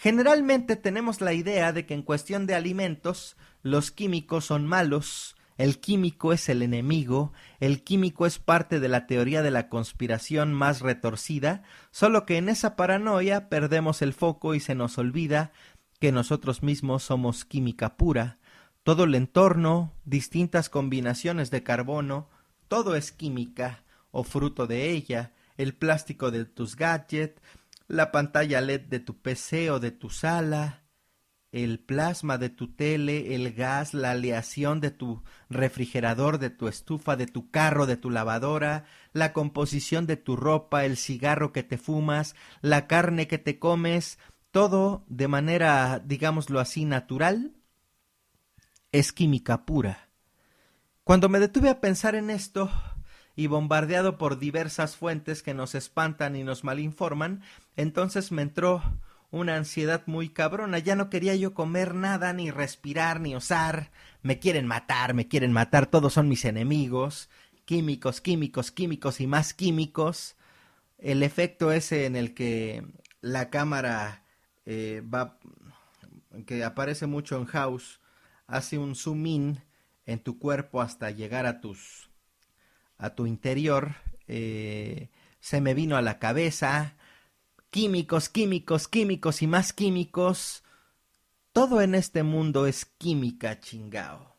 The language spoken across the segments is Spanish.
Generalmente tenemos la idea de que en cuestión de alimentos, los químicos son malos, el químico es el enemigo, el químico es parte de la teoría de la conspiración más retorcida, solo que en esa paranoia perdemos el foco y se nos olvida que nosotros mismos somos química pura. Todo el entorno, distintas combinaciones de carbono, todo es química o fruto de ella, el plástico de tus gadgets, la pantalla LED de tu PC o de tu sala, el plasma de tu tele, el gas, la aleación de tu refrigerador, de tu estufa, de tu carro, de tu lavadora, la composición de tu ropa, el cigarro que te fumas, la carne que te comes, todo de manera, digámoslo así, natural, es química pura. Cuando me detuve a pensar en esto, y bombardeado por diversas fuentes que nos espantan y nos malinforman, entonces me entró una ansiedad muy cabrona. Ya no quería yo comer nada, ni respirar, ni osar. Me quieren matar, todos son mis enemigos. Químicos, químicos, químicos y más químicos. El efecto ese en el que la cámara que aparece mucho en House, hace un zoom in en tu cuerpo hasta llegar a tu interior, se me vino a la cabeza, químicos, químicos, químicos y más químicos, todo en este mundo es química, chingao.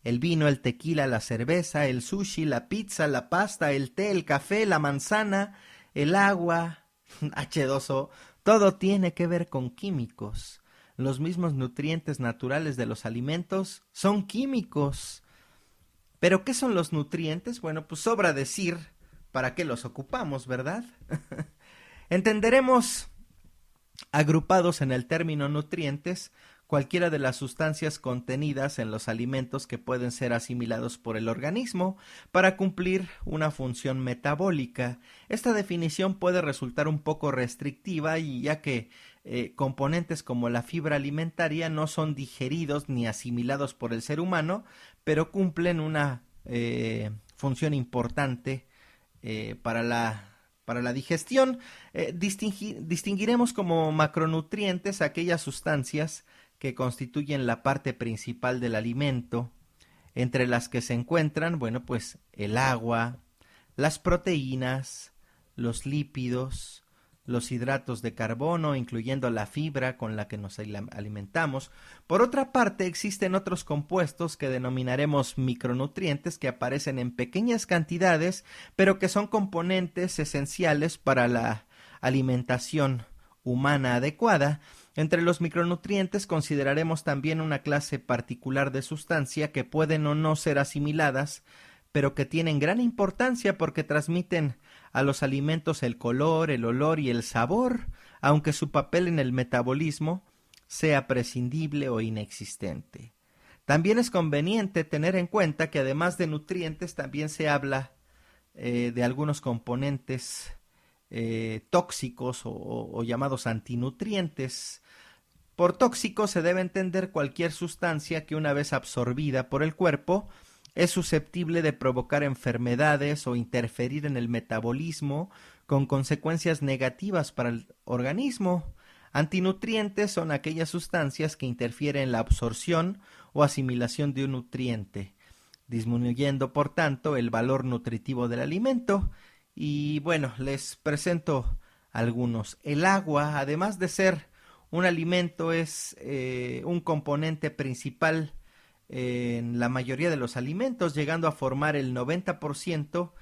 El vino, el tequila, la cerveza, el sushi, la pizza, la pasta, el té, el café, la manzana, el agua, H2O, todo tiene que ver con químicos. Los mismos nutrientes naturales de los alimentos son químicos. ¿Pero qué son los nutrientes? Bueno, pues sobra decir para qué los ocupamos, ¿verdad? Entenderemos, agrupados en el término nutrientes, cualquiera de las sustancias contenidas en los alimentos que pueden ser asimilados por el organismo para cumplir una función metabólica. Esta definición puede resultar un poco restrictiva y ya que componentes como la fibra alimentaria no son digeridos ni asimilados por el ser humano, pero cumplen una función importante para la digestión. Distinguiremos como macronutrientes aquellas sustancias que constituyen la parte principal del alimento, entre las que se encuentran, bueno, pues el agua, las proteínas, los lípidos, los hidratos de carbono, incluyendo la fibra con la que nos alimentamos. Por otra parte, existen otros compuestos que denominaremos micronutrientes que aparecen en pequeñas cantidades, pero que son componentes esenciales para la alimentación humana adecuada. Entre los micronutrientes consideraremos también una clase particular de sustancia que pueden o no ser asimiladas, pero que tienen gran importancia porque transmiten a los alimentos el color, el olor y el sabor, aunque su papel en el metabolismo sea prescindible o inexistente. También es conveniente tener en cuenta que además de nutrientes también se habla de algunos componentes tóxicos o llamados antinutrientes. Por tóxico se debe entender cualquier sustancia que una vez absorbida por el cuerpo es susceptible de provocar enfermedades o interferir en el metabolismo con consecuencias negativas para el organismo. Antinutrientes son aquellas sustancias que interfieren en la absorción o asimilación de un nutriente, disminuyendo por tanto el valor nutritivo del alimento. Y bueno, les presento algunos. El agua, además de ser un alimento, es un componente principal en la mayoría de los alimentos, llegando a formar el 90%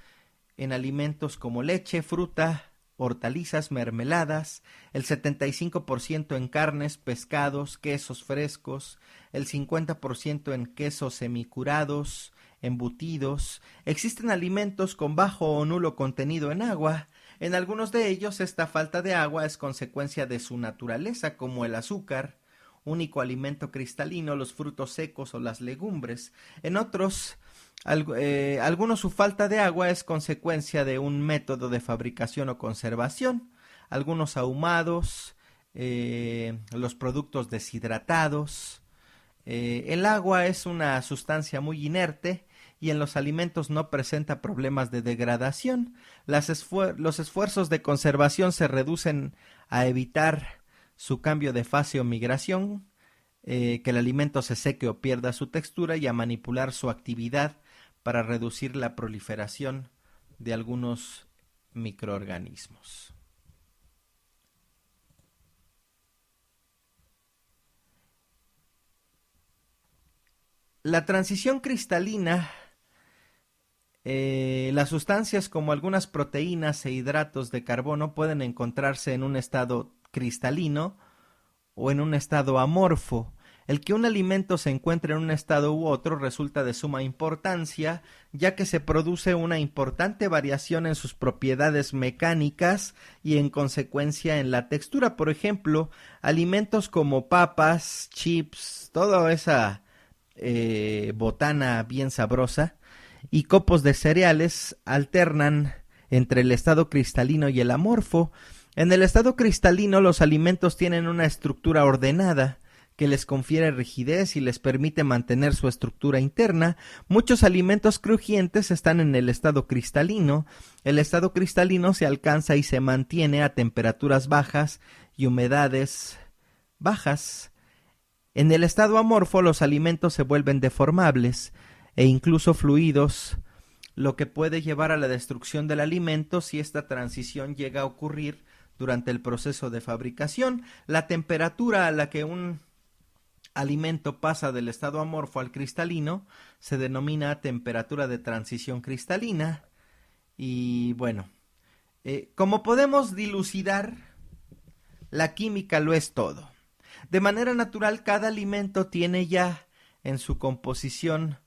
en alimentos como leche, fruta, hortalizas, mermeladas, el 75% en carnes, pescados, quesos frescos, el 50% en quesos semicurados, embutidos. Existen alimentos con bajo o nulo contenido en agua. En algunos de ellos esta falta de agua es consecuencia de su naturaleza, como el azúcar, único alimento cristalino, los frutos secos o las legumbres. En otros, algunos su falta de agua es consecuencia de un método de fabricación o conservación. Algunos ahumados, los productos deshidratados. El agua es una sustancia muy inerte y en los alimentos no presenta problemas de degradación. Los esfuerzos de conservación se reducen a evitar su cambio de fase o migración, que el alimento se seque o pierda su textura, y a manipular su actividad para reducir la proliferación de algunos microorganismos. La transición cristalina, las sustancias como algunas proteínas e hidratos de carbono pueden encontrarse en un estado cristalino o en un estado amorfo. El que un alimento se encuentre en un estado u otro resulta de suma importancia, ya que se produce una importante variación en sus propiedades mecánicas y en consecuencia en la textura. Por ejemplo, alimentos como papas, chips, toda esa botana bien sabrosa, y copos de cereales alternan entre el estado cristalino y el amorfo. En el estado cristalino, los alimentos tienen una estructura ordenada que les confiere rigidez y les permite mantener su estructura interna. Muchos alimentos crujientes están en el estado cristalino. El estado cristalino se alcanza y se mantiene a temperaturas bajas y humedades bajas. En el estado amorfo, los alimentos se vuelven deformables e incluso fluidos, lo que puede llevar a la destrucción del alimento si esta transición llega a ocurrir durante el proceso de fabricación. La temperatura a la que un alimento pasa del estado amorfo al cristalino se denomina temperatura de transición cristalina. Y bueno, como podemos dilucidar, la química lo es todo. De manera natural, cada alimento tiene ya en su composición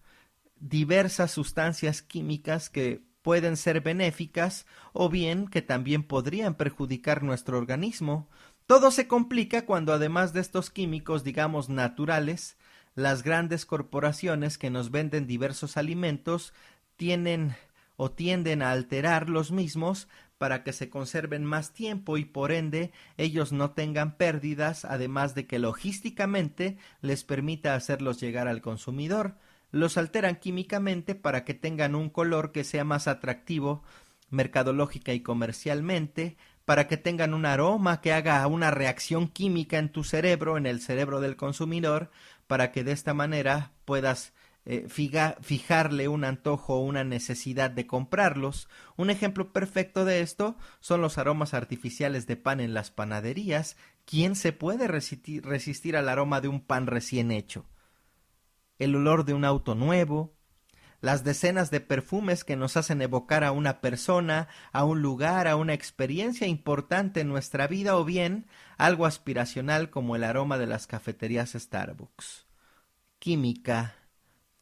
diversas sustancias químicas que pueden ser benéficas o bien que también podrían perjudicar nuestro organismo. Todo se complica cuando, además de estos químicos, digamos, naturales, las grandes corporaciones que nos venden diversos alimentos tienen o tienden a alterar los mismos para que se conserven más tiempo y por ende ellos no tengan pérdidas, además de que logísticamente les permita hacerlos llegar al consumidor. Los alteran químicamente para que tengan un color que sea más atractivo mercadológica y comercialmente, para que tengan un aroma que haga una reacción química en tu cerebro, en el cerebro del consumidor, para que de esta manera puedas fijarle un antojo o una necesidad de comprarlos. Un ejemplo perfecto de esto son los aromas artificiales de pan en las panaderías. ¿Quién se puede resistir al aroma de un pan recién hecho? El olor de un auto nuevo, las decenas de perfumes que nos hacen evocar a una persona, a un lugar, a una experiencia importante en nuestra vida, o bien algo aspiracional como el aroma de las cafeterías Starbucks. Química.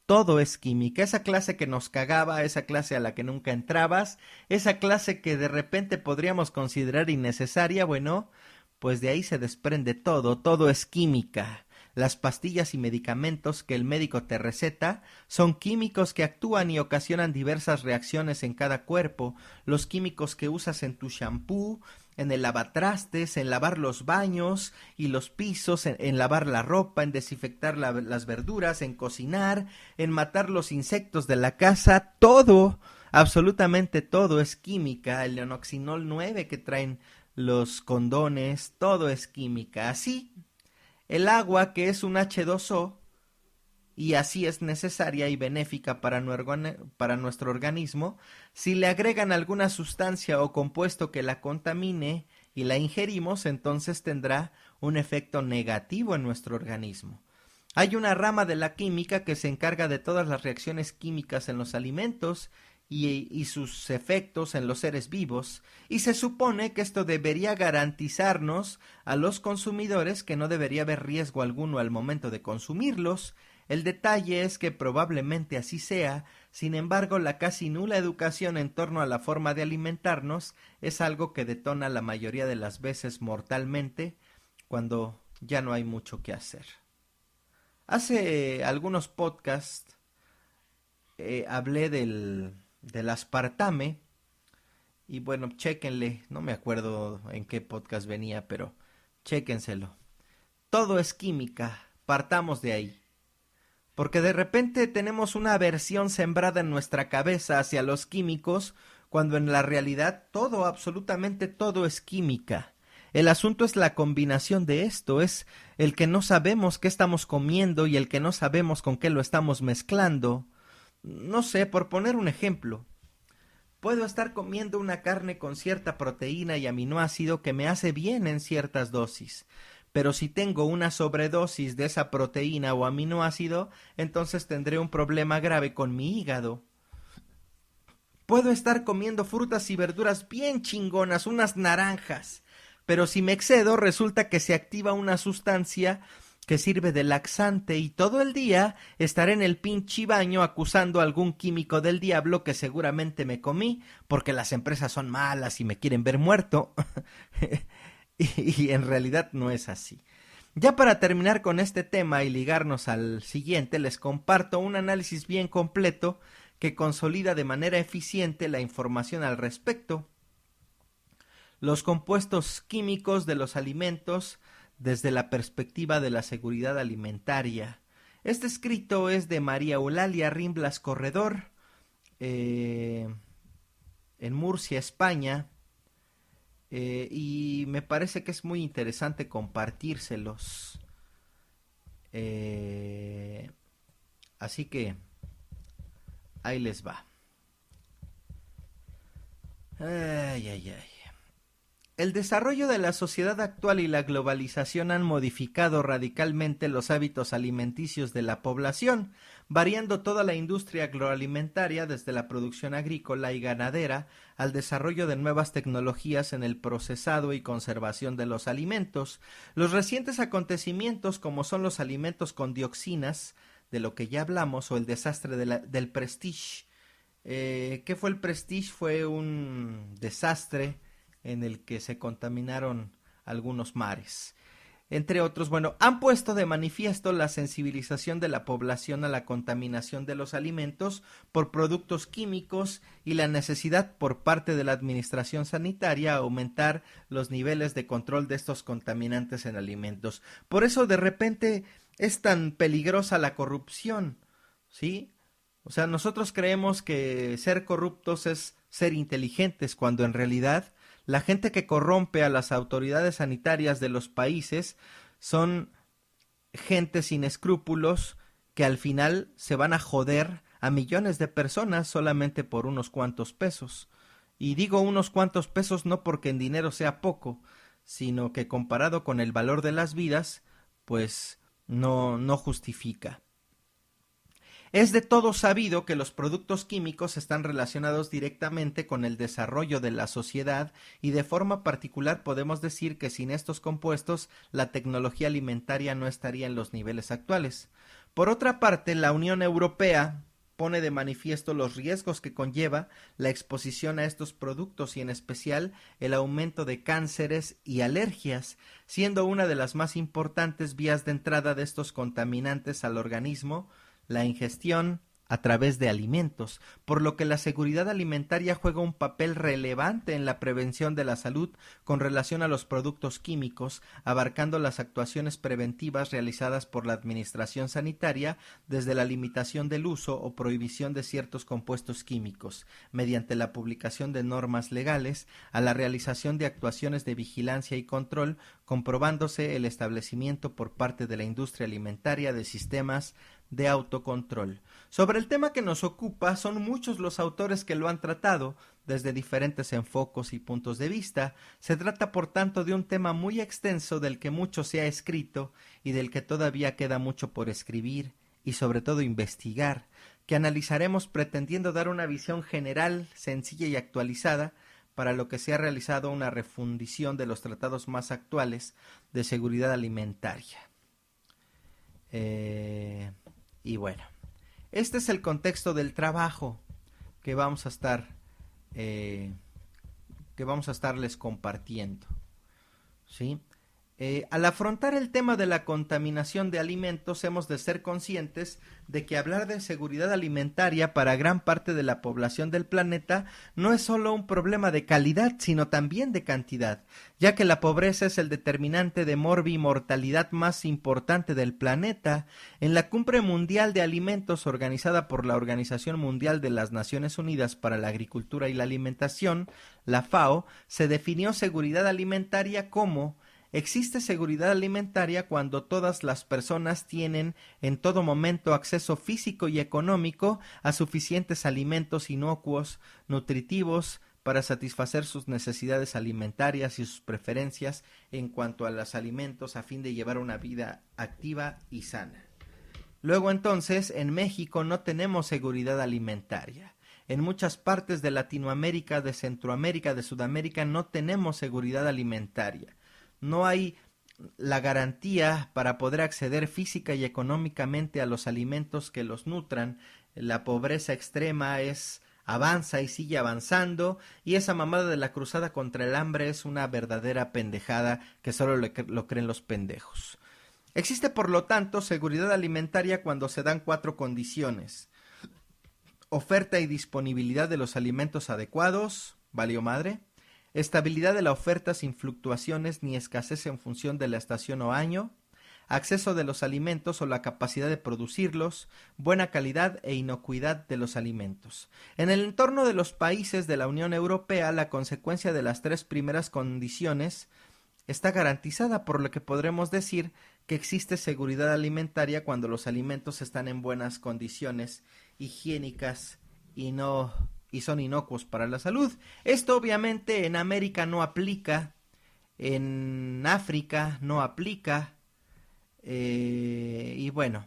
Todo es química. Esa clase que nos cagaba, esa clase a la que nunca entrabas, esa clase que de repente podríamos considerar innecesaria, bueno, pues de ahí se desprende todo. Todo es química. Las pastillas y medicamentos que el médico te receta son químicos que actúan y ocasionan diversas reacciones en cada cuerpo. Los químicos que usas en tu shampoo, en el lavatrastes, en lavar los baños y los pisos, en lavar la ropa, en desinfectar las verduras, en cocinar, en matar los insectos de la casa, todo, absolutamente todo es química. El Leonoxinol 9 que traen los condones, todo es química. Así, el agua, que es un H2O, y así es necesaria y benéfica para nuestro organismo, si le agregan alguna sustancia o compuesto que la contamine y la ingerimos, entonces tendrá un efecto negativo en nuestro organismo. Hay una rama de la química que se encarga de todas las reacciones químicas en los alimentos y sus efectos en los seres vivos, y se supone que esto debería garantizarnos a los consumidores que no debería haber riesgo alguno al momento de consumirlos. El detalle es que probablemente así sea. Sin embargo, la casi nula educación en torno a la forma de alimentarnos es algo que detona la mayoría de las veces mortalmente cuando ya no hay mucho que hacer. Hace algunos podcasts hablé del aspartame, y bueno, chéquenle, no me acuerdo en qué podcast venía, pero chéquenselo. Todo es química, partamos de ahí. Porque de repente tenemos una aversión sembrada en nuestra cabeza hacia los químicos, cuando en la realidad todo, absolutamente todo es química. El asunto es la combinación de esto, es el que no sabemos qué estamos comiendo y el que no sabemos con qué lo estamos mezclando. No sé, por poner un ejemplo, puedo estar comiendo una carne con cierta proteína y aminoácido que me hace bien en ciertas dosis, pero si tengo una sobredosis de esa proteína o aminoácido, entonces tendré un problema grave con mi hígado. Puedo estar comiendo frutas y verduras bien chingonas, unas naranjas, pero si me excedo resulta que se activa una sustancia que sirve de laxante y todo el día estaré en el pinche baño acusando a algún químico del diablo que seguramente me comí porque las empresas son malas y me quieren ver muerto. y en realidad no es así. Ya para terminar con este tema y ligarnos al siguiente, les comparto un análisis bien completo que consolida de manera eficiente la información al respecto. Los compuestos químicos de los alimentos desde la perspectiva de la seguridad alimentaria. Este escrito es de María Eulalia Rimblas Corredor, en Murcia, España, y me parece que es muy interesante compartírselos. Así que ahí les va. Ay, ay, ay. El desarrollo de la sociedad actual y la globalización han modificado radicalmente los hábitos alimenticios de la población, variando toda la industria agroalimentaria desde la producción agrícola y ganadera al desarrollo de nuevas tecnologías en el procesado y conservación de los alimentos. Los recientes acontecimientos, como son los alimentos con dioxinas, de lo que ya hablamos, o el desastre del Prestige. ¿Qué fue el Prestige? Fue un desastre en el que se contaminaron algunos mares. Entre otros, bueno, han puesto de manifiesto la sensibilización de la población a la contaminación de los alimentos por productos químicos y la necesidad por parte de la administración sanitaria a aumentar los niveles de control de estos contaminantes en alimentos. Por eso de repente es tan peligrosa la corrupción, ¿sí? O sea, nosotros creemos que ser corruptos es ser inteligentes, cuando en realidad la gente que corrompe a las autoridades sanitarias de los países son gente sin escrúpulos que al final se van a joder a millones de personas solamente por unos cuantos pesos. Y digo unos cuantos pesos no porque en dinero sea poco, sino que comparado con el valor de las vidas, pues no justifica. Es de todo sabido que los productos químicos están relacionados directamente con el desarrollo de la sociedad y de forma particular podemos decir que sin estos compuestos la tecnología alimentaria no estaría en los niveles actuales. Por otra parte, la Unión Europea pone de manifiesto los riesgos que conlleva la exposición a estos productos y en especial el aumento de cánceres y alergias, siendo una de las más importantes vías de entrada de estos contaminantes al organismo la ingestión a través de alimentos, por lo que la seguridad alimentaria juega un papel relevante en la prevención de la salud con relación a los productos químicos, abarcando las actuaciones preventivas realizadas por la Administración Sanitaria desde la limitación del uso o prohibición de ciertos compuestos químicos, mediante la publicación de normas legales, a la realización de actuaciones de vigilancia y control, comprobándose el establecimiento por parte de la industria alimentaria de sistemas de autocontrol. Sobre el tema que nos ocupa, son muchos los autores que lo han tratado, desde diferentes enfoques y puntos de vista. Se trata, por tanto, de un tema muy extenso del que mucho se ha escrito y del que todavía queda mucho por escribir y sobre todo investigar, que analizaremos pretendiendo dar una visión general, sencilla y actualizada para lo que se ha realizado una refundición de los tratados más actuales de seguridad alimentaria. Y bueno, este es el contexto del trabajo que vamos a estarles compartiendo, ¿sí? Al afrontar el tema de la contaminación de alimentos, hemos de ser conscientes de que hablar de seguridad alimentaria para gran parte de la población del planeta no es solo un problema de calidad, sino también de cantidad, ya que la pobreza es el determinante de morbimortalidad más importante del planeta. En la Cumbre Mundial de Alimentos organizada por la Organización Mundial de las Naciones Unidas para la Agricultura y la Alimentación, la FAO, se definió seguridad alimentaria como: existe seguridad alimentaria cuando todas las personas tienen en todo momento acceso físico y económico a suficientes alimentos inocuos, nutritivos, para satisfacer sus necesidades alimentarias y sus preferencias en cuanto a los alimentos a fin de llevar una vida activa y sana. Luego entonces, en México no tenemos seguridad alimentaria. En muchas partes de Latinoamérica, de Centroamérica, de Sudamérica no tenemos seguridad alimentaria. No hay la garantía para poder acceder física y económicamente a los alimentos que los nutran. La pobreza extrema avanza y sigue avanzando, y esa mamada de la cruzada contra el hambre es una verdadera pendejada que solo lo creen los pendejos. Existe, por lo tanto, seguridad alimentaria cuando se dan 4 condiciones: oferta y disponibilidad de los alimentos adecuados, valió madre; estabilidad de la oferta sin fluctuaciones ni escasez en función de la estación o año; acceso de los alimentos o la capacidad de producirlos; buena calidad e inocuidad de los alimentos. En el entorno de los países de la Unión Europea, la consecuencia de las 3 primeras condiciones está garantizada, por lo que podremos decir que existe seguridad alimentaria cuando los alimentos están en buenas condiciones higiénicas y son inocuos para la salud. Esto obviamente en América no aplica, en África no aplica, y bueno,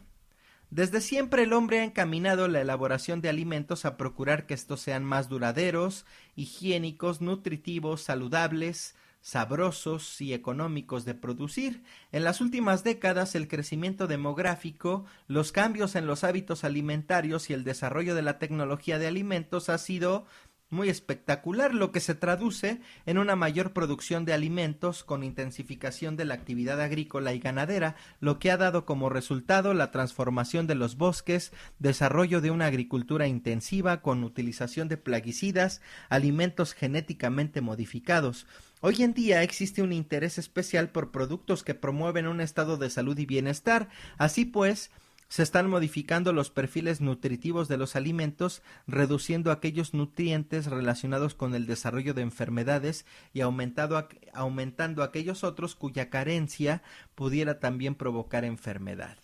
desde siempre el hombre ha encaminado la elaboración de alimentos a procurar que estos sean más duraderos, higiénicos, nutritivos, saludables, sabrosos y económicos de producir. En las últimas décadas, el crecimiento demográfico, los cambios en los hábitos alimentarios y el desarrollo de la tecnología de alimentos ha sido muy espectacular, lo que se traduce en una mayor producción de alimentos con intensificación de la actividad agrícola y ganadera, lo que ha dado como resultado la transformación de los bosques, desarrollo de una agricultura intensiva con utilización de plaguicidas, alimentos genéticamente modificados. Hoy en día existe un interés especial por productos que promueven un estado de salud y bienestar. Así pues, se están modificando los perfiles nutritivos de los alimentos, reduciendo aquellos nutrientes relacionados con el desarrollo de enfermedades y aumentando aquellos otros cuya carencia pudiera también provocar enfermedad.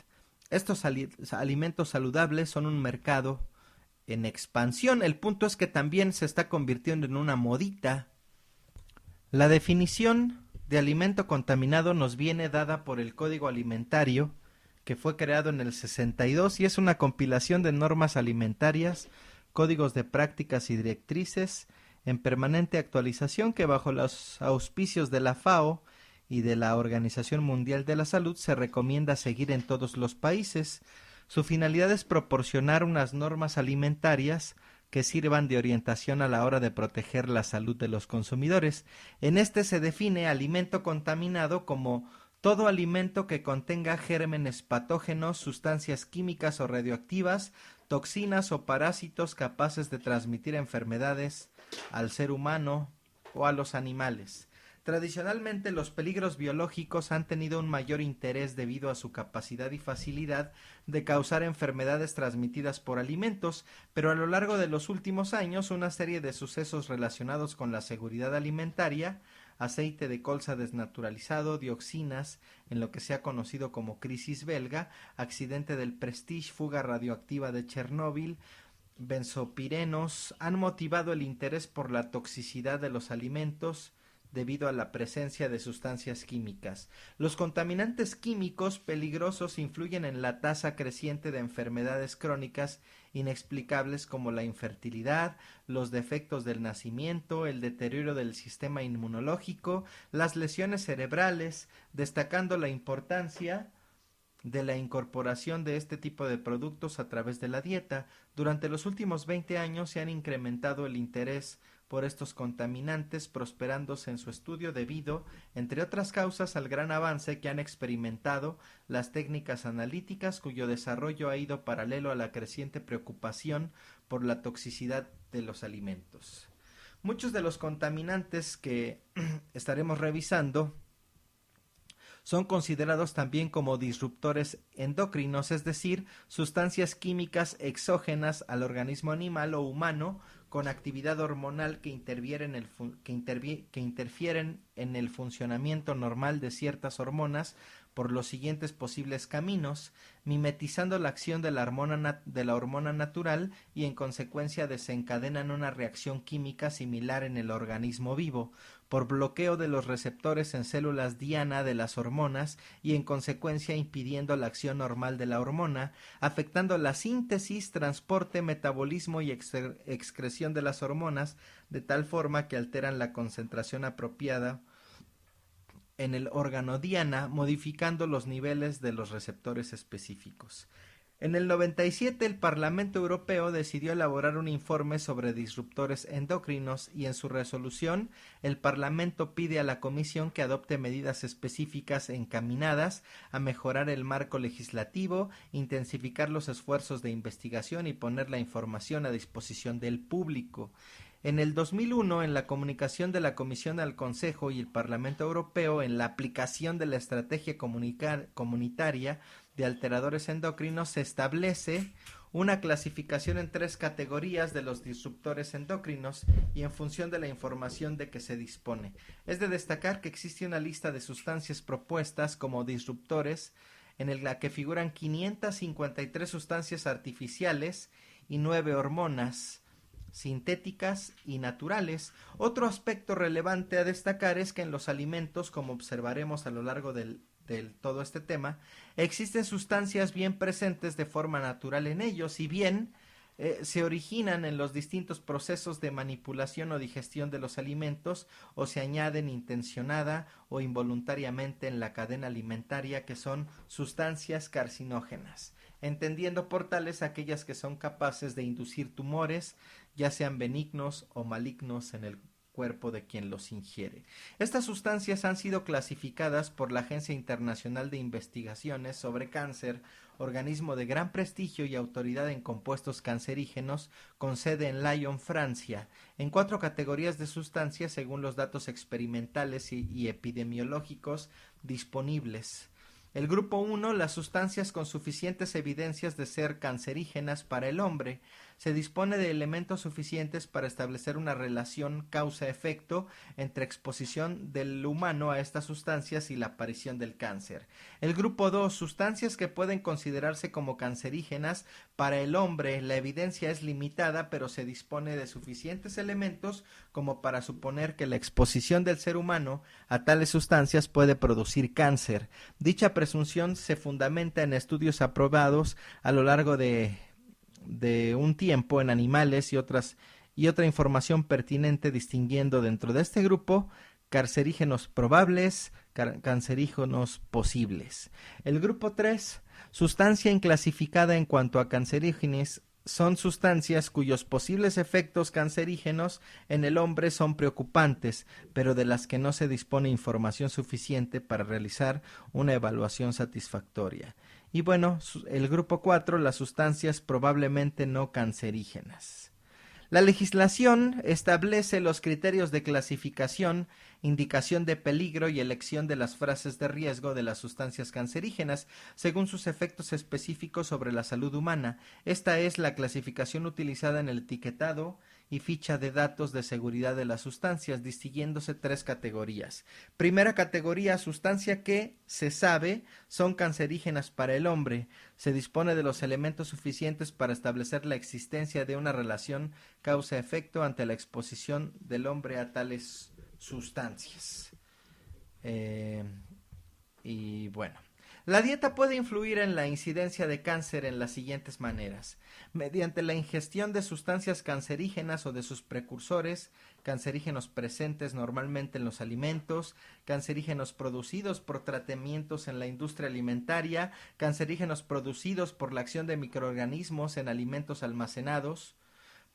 Estos alimentos saludables son un mercado en expansión. El punto es que también se está convirtiendo en una modita. La definición de alimento contaminado nos viene dada por el Código Alimentario, que fue creado en el 62 y es una compilación de normas alimentarias, códigos de prácticas y directrices en permanente actualización que, bajo los auspicios de la FAO y de la Organización Mundial de la Salud, se recomienda seguir en todos los países. Su finalidad es proporcionar unas normas alimentarias que sirvan de orientación a la hora de proteger la salud de los consumidores. En este se define alimento contaminado como todo alimento que contenga gérmenes patógenos, sustancias químicas o radioactivas, toxinas o parásitos capaces de transmitir enfermedades al ser humano o a los animales. Tradicionalmente, los peligros biológicos han tenido un mayor interés debido a su capacidad y facilidad de causar enfermedades transmitidas por alimentos, pero a lo largo de los últimos años una serie de sucesos relacionados con la seguridad alimentaria, aceite de colza desnaturalizado, dioxinas, en lo que se ha conocido como crisis belga, accidente del Prestige, fuga radioactiva de Chernóbil, benzopirenos, han motivado el interés por la toxicidad de los alimentos debido a la presencia de sustancias químicas. Los contaminantes químicos peligrosos influyen en la tasa creciente de enfermedades crónicas inexplicables como la infertilidad, los defectos del nacimiento, el deterioro del sistema inmunológico, las lesiones cerebrales, destacando la importancia de la incorporación de este tipo de productos a través de la dieta. Durante los últimos 20 años se han incrementado el interés por estos contaminantes, prosperándose en su estudio debido, entre otras causas, al gran avance que han experimentado las técnicas analíticas, cuyo desarrollo ha ido paralelo a la creciente preocupación por la toxicidad de los alimentos. Muchos de los contaminantes que estaremos revisando son considerados también como disruptores endocrinos, es decir, sustancias químicas exógenas al organismo animal o humano con actividad hormonal que interfieren en el funcionamiento normal de ciertas hormonas por los siguientes posibles caminos, mimetizando la acción de la hormona natural y en consecuencia desencadenan una reacción química similar en el organismo vivo, por bloqueo de los receptores en células diana de las hormonas y en consecuencia impidiendo la acción normal de la hormona, afectando la síntesis, transporte, metabolismo y excreción de las hormonas de tal forma que alteran la concentración apropiada en el órgano diana, modificando los niveles de los receptores específicos. En el 97 el Parlamento Europeo decidió elaborar un informe sobre disruptores endocrinos y en su resolución el Parlamento pide a la Comisión que adopte medidas específicas encaminadas a mejorar el marco legislativo, intensificar los esfuerzos de investigación y poner la información a disposición del público. En el 2001, en la comunicación de la Comisión al Consejo y el Parlamento Europeo en la aplicación de la estrategia comunitaria de alteradores endocrinos, se establece una clasificación en 3 categorías de los disruptores endocrinos y en función de la información de que se dispone. Es de destacar que existe una lista de sustancias propuestas como disruptores en la que figuran 553 sustancias artificiales y 9 hormonas sintéticas y naturales. Otro aspecto relevante a destacar es que en los alimentos, como observaremos a lo largo del todo este tema, existen sustancias bien presentes de forma natural en ellos, y bien se originan en los distintos procesos de manipulación o digestión de los alimentos o se añaden intencionada o involuntariamente en la cadena alimentaria, que son sustancias carcinógenas, entendiendo por tales aquellas que son capaces de inducir tumores, ya sean benignos o malignos en el cuerpo de quien los ingiere. Estas sustancias han sido clasificadas por la Agencia Internacional de Investigaciones sobre Cáncer, organismo de gran prestigio y autoridad en compuestos cancerígenos, con sede en Lyon, Francia, en 4 categorías de sustancias según los datos experimentales y epidemiológicos disponibles. El grupo 1, las sustancias con suficientes evidencias de ser cancerígenas para el hombre. Se dispone de elementos suficientes para establecer una relación causa-efecto entre exposición del humano a estas sustancias y la aparición del cáncer. El grupo 2, sustancias que pueden considerarse como cancerígenas para el hombre. La evidencia es limitada, pero se dispone de suficientes elementos como para suponer que la exposición del ser humano a tales sustancias puede producir cáncer. Dicha presunción se fundamenta en estudios aprobados a lo largo de un tiempo en animales y otra información pertinente, distinguiendo dentro de este grupo cancerígenos probables, cancerígenos posibles. El grupo 3, sustancia inclasificada en cuanto a cancerígenos, son sustancias cuyos posibles efectos cancerígenos en el hombre son preocupantes, pero de las que no se dispone información suficiente para realizar una evaluación satisfactoria. Y bueno, el grupo 4, las sustancias probablemente no cancerígenas. La legislación establece los criterios de clasificación, indicación de peligro y elección de las frases de riesgo de las sustancias cancerígenas según sus efectos específicos sobre la salud humana. Esta es la clasificación utilizada en el etiquetado y ficha de datos de seguridad de las sustancias, distinguiéndose 3 categorías. Primera categoría, sustancia que se sabe son cancerígenas para el hombre. Se dispone de los elementos suficientes para establecer la existencia de una relación causa-efecto ante la exposición del hombre a tales sustancias. Y bueno, la dieta puede influir en la incidencia de cáncer en las siguientes maneras: mediante la ingestión de sustancias cancerígenas o de sus precursores, cancerígenos presentes normalmente en los alimentos, cancerígenos producidos por tratamientos en la industria alimentaria, cancerígenos producidos por la acción de microorganismos en alimentos almacenados,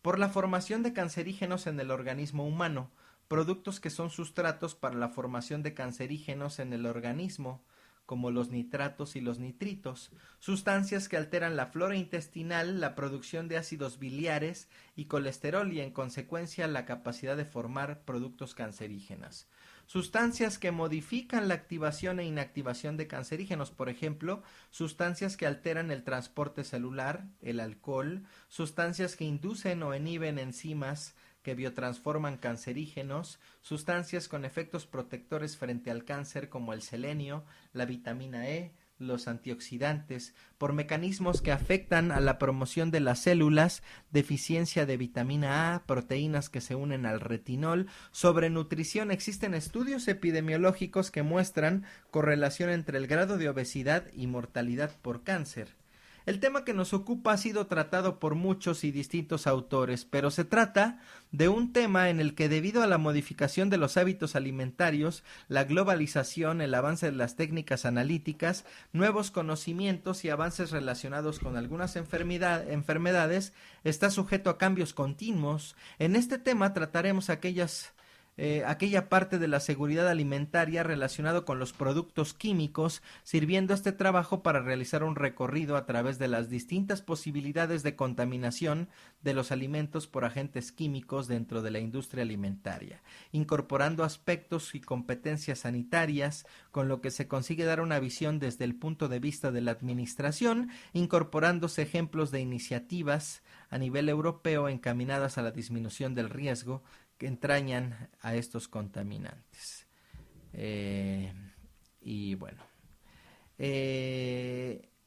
por la formación de cancerígenos en el organismo humano, productos que son sustratos para la formación de cancerígenos en el organismo, como los nitratos y los nitritos, sustancias que alteran la flora intestinal, la producción de ácidos biliares y colesterol y en consecuencia la capacidad de formar productos cancerígenos. Sustancias que modifican la activación e inactivación de cancerígenos, por ejemplo, sustancias que alteran el transporte celular, el alcohol, sustancias que inducen o inhiben enzimas que biotransforman cancerígenos, sustancias con efectos protectores frente al cáncer como el selenio, la vitamina E, los antioxidantes, por mecanismos que afectan a la promoción de las células, deficiencia de vitamina A, proteínas que se unen al retinol, sobrenutrición. Existen estudios epidemiológicos que muestran correlación entre el grado de obesidad y mortalidad por cáncer. El tema que nos ocupa ha sido tratado por muchos y distintos autores, pero se trata de un tema en el que debido a la modificación de los hábitos alimentarios, la globalización, el avance de las técnicas analíticas, nuevos conocimientos y avances relacionados con algunas enfermedades, está sujeto a cambios continuos. En este tema trataremos aquella parte de la seguridad alimentaria relacionado con los productos químicos, sirviendo este trabajo para realizar un recorrido a través de las distintas posibilidades de contaminación de los alimentos por agentes químicos dentro de la industria alimentaria, incorporando aspectos y competencias sanitarias, con lo que se consigue dar una visión desde el punto de vista de la administración, incorporándose ejemplos de iniciativas a nivel europeo encaminadas a la disminución del riesgo que entrañan a estos contaminantes. Y bueno,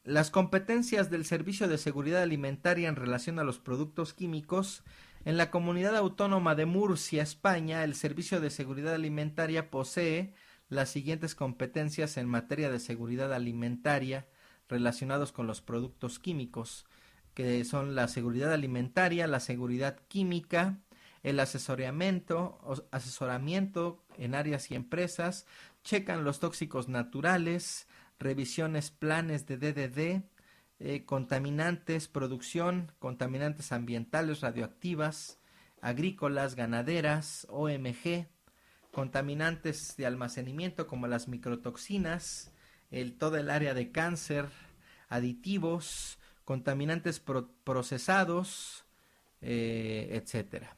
las competencias del Servicio de Seguridad Alimentaria en relación a los productos químicos. En la Comunidad Autónoma de Murcia, España, el Servicio de Seguridad Alimentaria posee las siguientes competencias en materia de seguridad alimentaria relacionados con los productos químicos, que son la seguridad alimentaria, la seguridad química, el asesoramiento en áreas y empresas, checan los tóxicos naturales, revisiones, planes de DDD, contaminantes, producción, contaminantes ambientales, radioactivas, agrícolas, ganaderas, OMG, contaminantes de almacenamiento como las microtoxinas, todo el área de cáncer, aditivos, contaminantes procesados, etcétera.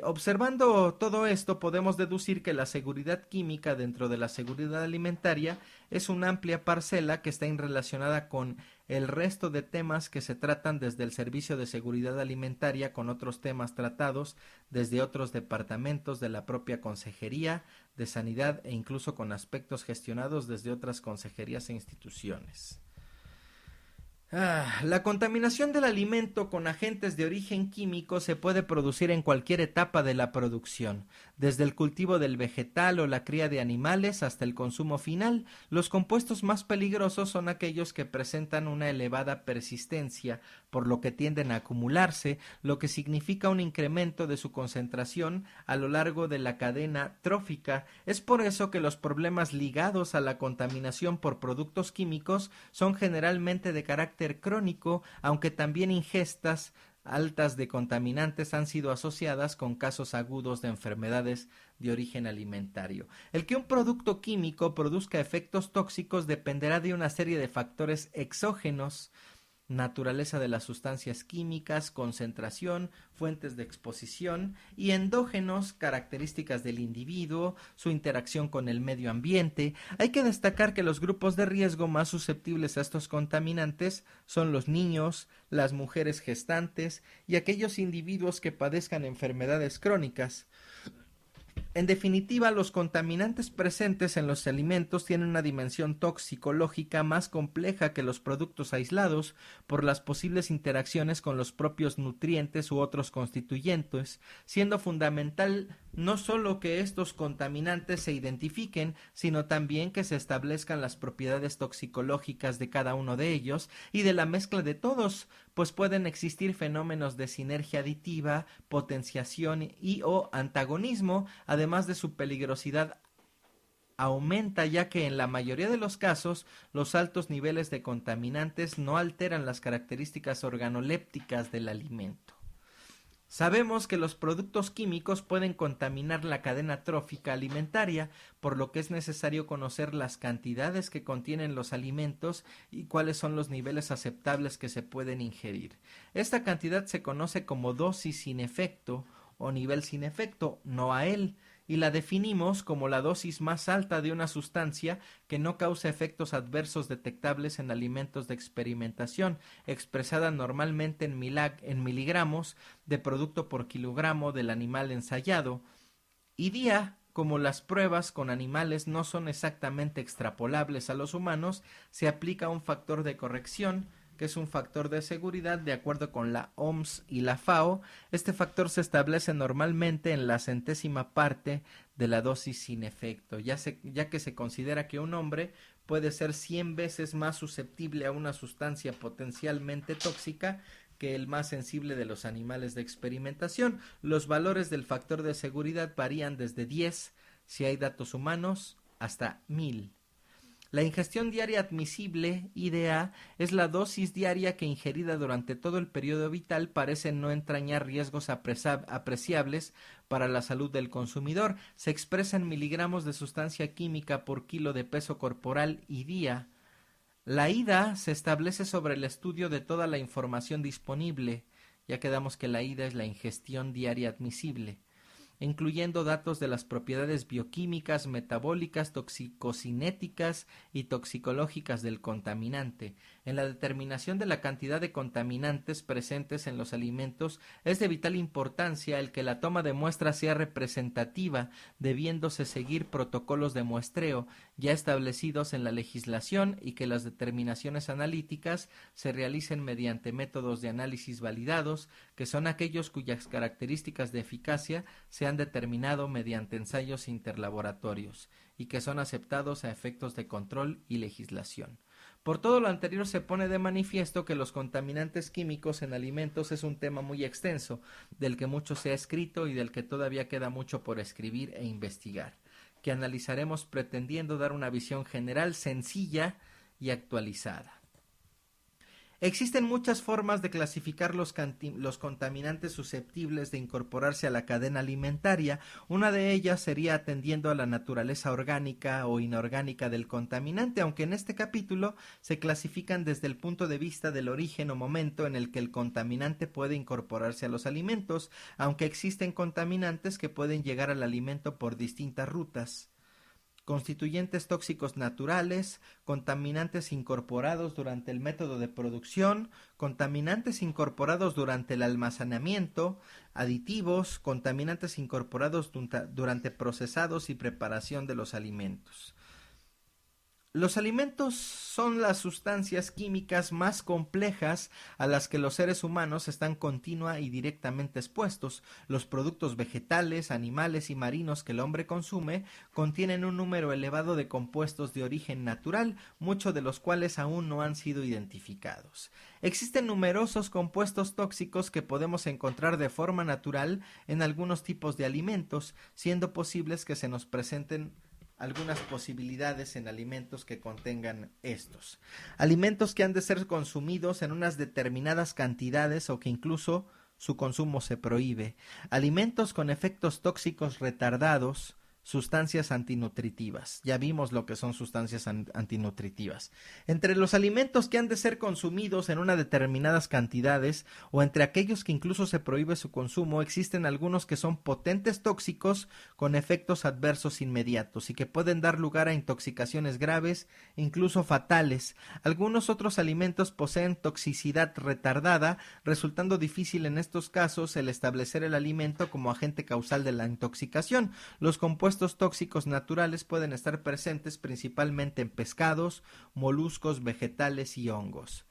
Observando todo esto, podemos deducir que la seguridad química dentro de la seguridad alimentaria es una amplia parcela que está relacionada con el resto de temas que se tratan desde el Servicio de Seguridad Alimentaria, con otros temas tratados desde otros departamentos de la propia Consejería de Sanidad e incluso con aspectos gestionados desde otras consejerías e instituciones. La contaminación del alimento con agentes de origen químico se puede producir en cualquier etapa de la producción, desde el cultivo del vegetal o la cría de animales hasta el consumo final. Los compuestos más peligrosos son aquellos que presentan una elevada persistencia, por lo que tienden a acumularse, lo que significa un incremento de su concentración a lo largo de la cadena trófica. Es por eso que los problemas ligados a la contaminación por productos químicos son generalmente de carácter crónico, aunque también ingestas altas de contaminantes han sido asociadas con casos agudos de enfermedades de origen alimentario. El que un producto químico produzca efectos tóxicos dependerá de una serie de factores exógenos: naturaleza de las sustancias químicas, concentración, fuentes de exposición, y endógenos, características del individuo, su interacción con el medio ambiente. Hay que destacar que los grupos de riesgo más susceptibles a estos contaminantes son los niños, las mujeres gestantes y aquellos individuos que padezcan enfermedades crónicas. En definitiva, los contaminantes presentes en los alimentos tienen una dimensión toxicológica más compleja que los productos aislados por las posibles interacciones con los propios nutrientes u otros constituyentes, siendo fundamental no solo que estos contaminantes se identifiquen, sino también que se establezcan las propiedades toxicológicas de cada uno de ellos y de la mezcla de todos, pues pueden existir fenómenos de sinergia aditiva, potenciación y o antagonismo, además de su peligrosidad aumenta, ya que en la mayoría de los casos los altos niveles de contaminantes no alteran las características organolépticas del alimento. Sabemos que los productos químicos pueden contaminar la cadena trófica alimentaria, por lo que es necesario conocer las cantidades que contienen los alimentos y cuáles son los niveles aceptables que se pueden ingerir. Esta cantidad se conoce como dosis sin efecto o nivel sin efecto, no a él, y la definimos como la dosis más alta de una sustancia que no causa efectos adversos detectables en alimentos de experimentación, expresada normalmente en miligramos de producto por kilogramo del animal ensayado, y día, como las pruebas con animales no son exactamente extrapolables a los humanos, se aplica un factor de corrección, que es un factor de seguridad de acuerdo con la OMS y la FAO. Este factor se establece normalmente en la centésima parte de la dosis sin efecto, ya que se considera que un hombre puede ser 100 veces más susceptible a una sustancia potencialmente tóxica que el más sensible de los animales de experimentación. Los valores del factor de seguridad varían desde 10, si hay datos humanos, hasta 1000. La ingestión diaria admisible, IDA, es la dosis diaria que ingerida durante todo el periodo vital parece no entrañar riesgos apreciables para la salud del consumidor. Se expresa en miligramos de sustancia química por kilo de peso corporal y día. La IDA se establece sobre el estudio de toda la información disponible. Ya quedamos que la IDA es la ingestión diaria admisible, incluyendo datos de las propiedades bioquímicas, metabólicas, toxicocinéticas y toxicológicas del contaminante. En la determinación de la cantidad de contaminantes presentes en los alimentos es de vital importancia el que la toma de muestras sea representativa, debiéndose seguir protocolos de muestreo ya establecidos en la legislación y que las determinaciones analíticas se realicen mediante métodos de análisis validados, que son aquellos cuyas características de eficacia se han determinado mediante ensayos interlaboratorios y que son aceptados a efectos de control y legislación. Por todo lo anterior se pone de manifiesto que los contaminantes químicos en alimentos es un tema muy extenso, del que mucho se ha escrito y del que todavía queda mucho por escribir e investigar, que analizaremos pretendiendo dar una visión general sencilla y actualizada. Existen muchas formas de clasificar los contaminantes susceptibles de incorporarse a la cadena alimentaria. Una de ellas sería atendiendo a la naturaleza orgánica o inorgánica del contaminante, aunque en este capítulo se clasifican desde el punto de vista del origen o momento en el que el contaminante puede incorporarse a los alimentos, aunque existen contaminantes que pueden llegar al alimento por distintas rutas. Constituyentes tóxicos naturales, contaminantes incorporados durante el método de producción, contaminantes incorporados durante el almacenamiento, aditivos, contaminantes incorporados durante procesados y preparación de los alimentos. Los alimentos son las sustancias químicas más complejas a las que los seres humanos están continua y directamente expuestos. Los productos vegetales, animales y marinos que el hombre consume contienen un número elevado de compuestos de origen natural, muchos de los cuales aún no han sido identificados. Existen numerosos compuestos tóxicos que podemos encontrar de forma natural en algunos tipos de alimentos, siendo posibles que se nos presenten algunas posibilidades en alimentos que contengan estos. Alimentos que han de ser consumidos en unas determinadas cantidades o que incluso su consumo se prohíbe. Alimentos con efectos tóxicos retardados, sustancias antinutritivas. Ya vimos lo que son sustancias antinutritivas. Entre los alimentos que han de ser consumidos en unas determinadas cantidades o entre aquellos que incluso se prohíbe su consumo, existen algunos que son potentes tóxicos con efectos adversos inmediatos y que pueden dar lugar a intoxicaciones graves, incluso fatales. Algunos otros alimentos poseen toxicidad retardada, resultando difícil en estos casos el establecer el alimento como agente causal de la intoxicación. Los compuestos tóxicos naturales pueden estar presentes principalmente en pescados, moluscos, vegetales y hongos.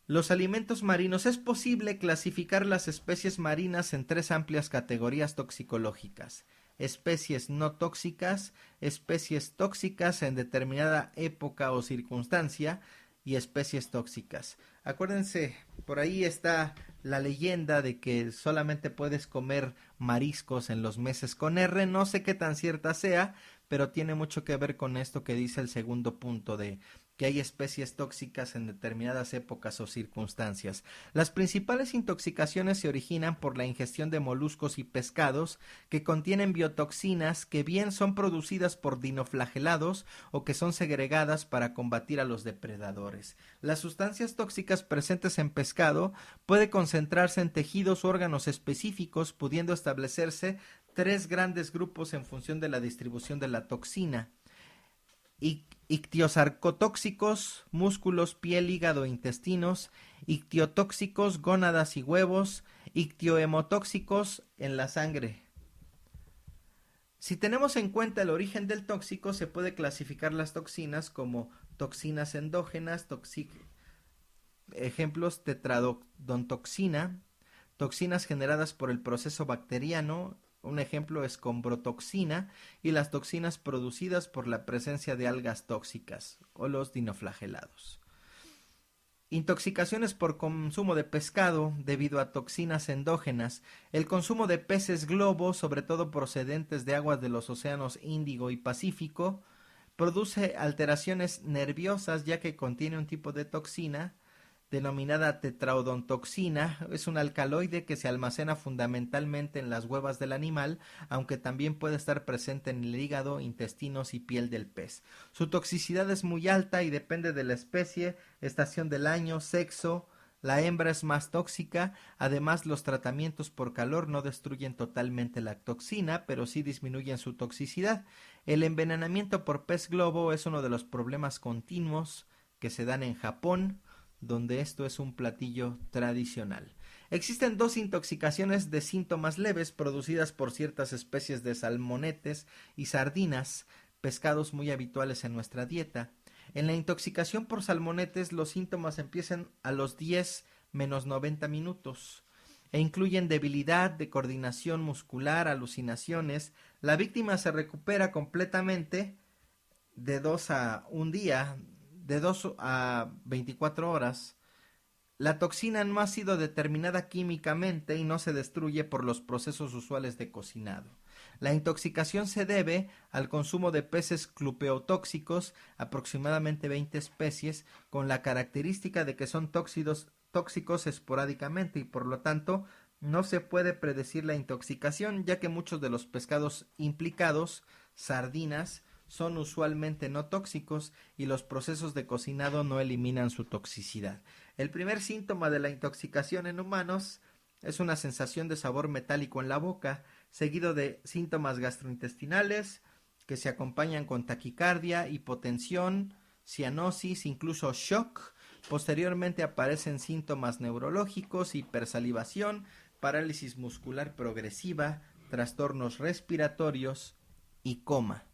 Los alimentos marinos. Es posible clasificar las especies marinas en tres amplias categorías toxicológicas: especies no tóxicas, especies tóxicas en determinada época o circunstancia y especies tóxicas. Acuérdense, por ahí está la leyenda de que solamente puedes comer mariscos en los meses con R. No sé qué tan cierta sea, pero tiene mucho que ver con esto que dice el segundo punto de que hay especies tóxicas en determinadas épocas o circunstancias. Las principales intoxicaciones se originan por la ingestión de moluscos y pescados que contienen biotoxinas que bien son producidas por dinoflagelados o que son segregadas para combatir a los depredadores. Las sustancias tóxicas presentes en pescado pueden concentrarse en tejidos o órganos específicos, pudiendo establecerse tres grandes grupos en función de la distribución de la toxina: ictiosarcotóxicos, músculos, piel, hígado e intestinos; ictiotóxicos, gónadas y huevos; ictiohemotóxicos, en la sangre. Si tenemos en cuenta el origen del tóxico, se puede clasificar las toxinas como toxinas endógenas, ejemplos: tetradontoxina; toxinas generadas por el proceso bacteriano, un ejemplo es combrotoxina; y las toxinas producidas por la presencia de algas tóxicas o los dinoflagelados. Intoxicaciones por consumo de pescado debido a toxinas endógenas. El consumo de peces globo, sobre todo procedentes de aguas de los océanos Índico y Pacífico, produce alteraciones nerviosas, ya que contiene un tipo de toxina denominada tetraodontoxina. Es un alcaloide que se almacena fundamentalmente en las huevas del animal, aunque también puede estar presente en el hígado, intestinos y piel del pez. Su toxicidad es muy alta y depende de la especie, estación del año, sexo. La hembra es más tóxica. Además, los tratamientos por calor no destruyen totalmente la toxina, pero sí disminuyen su toxicidad. El envenenamiento por pez globo es uno de los problemas continuos que se dan en Japón, donde esto es un platillo tradicional. Existen dos intoxicaciones de síntomas leves producidas por ciertas especies de salmonetes y sardinas, pescados muy habituales en nuestra dieta. En la intoxicación por salmonetes, los síntomas empiezan a los 10 menos 90 minutos e incluyen debilidad de coordinación muscular, alucinaciones. La víctima se recupera completamente de 2 a 1 día, de 2 a 24 horas. La toxina no ha sido determinada químicamente y no se destruye por los procesos usuales de cocinado. La intoxicación se debe al consumo de peces clupeotóxicos, aproximadamente 20 especies, con la característica de que son tóxicos esporádicamente y por lo tanto no se puede predecir la intoxicación, ya que muchos de los pescados implicados, sardinas, son usualmente no tóxicos y los procesos de cocinado no eliminan su toxicidad. El primer síntoma de la intoxicación en humanos es una sensación de sabor metálico en la boca, seguido de síntomas gastrointestinales que se acompañan con taquicardia, hipotensión, cianosis, incluso shock. Posteriormente aparecen síntomas neurológicos, hipersalivación, parálisis muscular progresiva, trastornos respiratorios y coma.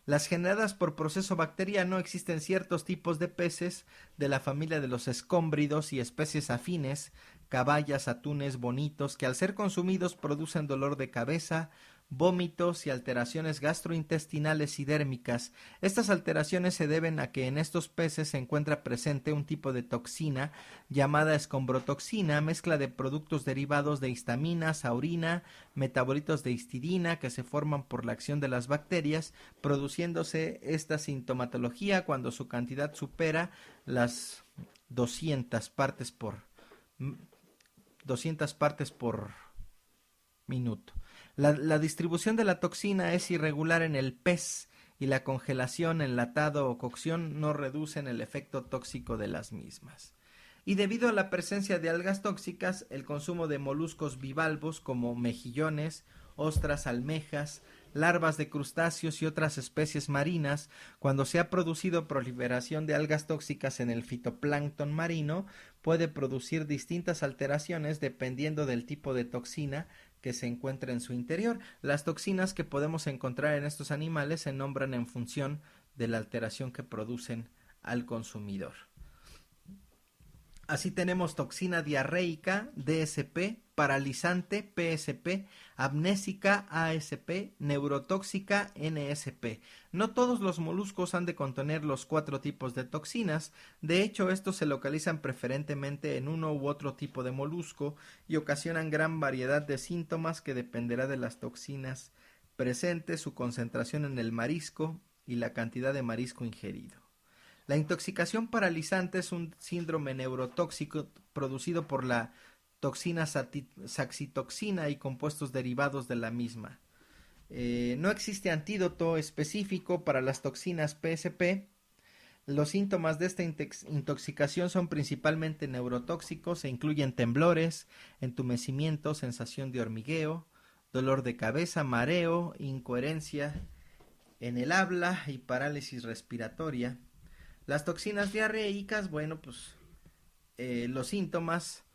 Las generadas por proceso bacteriano. Existen ciertos tipos de peces de la familia de los escómbridos y especies afines, cabayas, atunes, bonitos, que al ser consumidos producen dolor de cabeza, vómitos y alteraciones gastrointestinales y dérmicas. Estas alteraciones se deben a que en estos peces se encuentra presente un tipo de toxina llamada escombrotoxina, mezcla de productos derivados de histamina, saurina, metabolitos de histidina que se forman por la acción de las bacterias, produciéndose esta sintomatología cuando su cantidad supera las 200 partes por minuto. La distribución de la toxina es irregular en el pez y la congelación, enlatado o cocción no reducen el efecto tóxico de las mismas. Y debido a la presencia de algas tóxicas, el consumo de moluscos bivalvos como mejillones, ostras, almejas, larvas de crustáceos y otras especies marinas, cuando se ha producido proliferación de algas tóxicas en el fitoplancton marino, puede producir distintas alteraciones dependiendo del tipo de toxina que se encuentra en su interior. Las toxinas que podemos encontrar en estos animales se nombran en función de la alteración que producen al consumidor. Así tenemos toxina diarreica, DSP, paralizante, PSP, amnésica, ASP, neurotóxica, NSP. No todos los moluscos han de contener los 4 tipos de toxinas. De hecho, estos se localizan preferentemente en uno u otro tipo de molusco y ocasionan gran variedad de síntomas que dependerá de las toxinas presentes, su concentración en el marisco y la cantidad de marisco ingerido. La intoxicación paralizante es un síndrome neurotóxico producido por la toxina saxitoxina y compuestos derivados de la misma. No existe antídoto específico para las toxinas PSP. Los síntomas de esta intoxicación son principalmente neurotóxicos e incluyen temblores, entumecimiento, sensación de hormigueo, dolor de cabeza, mareo, incoherencia en el habla y parálisis respiratoria. Las toxinas diarreicas, bueno, pues los síntomas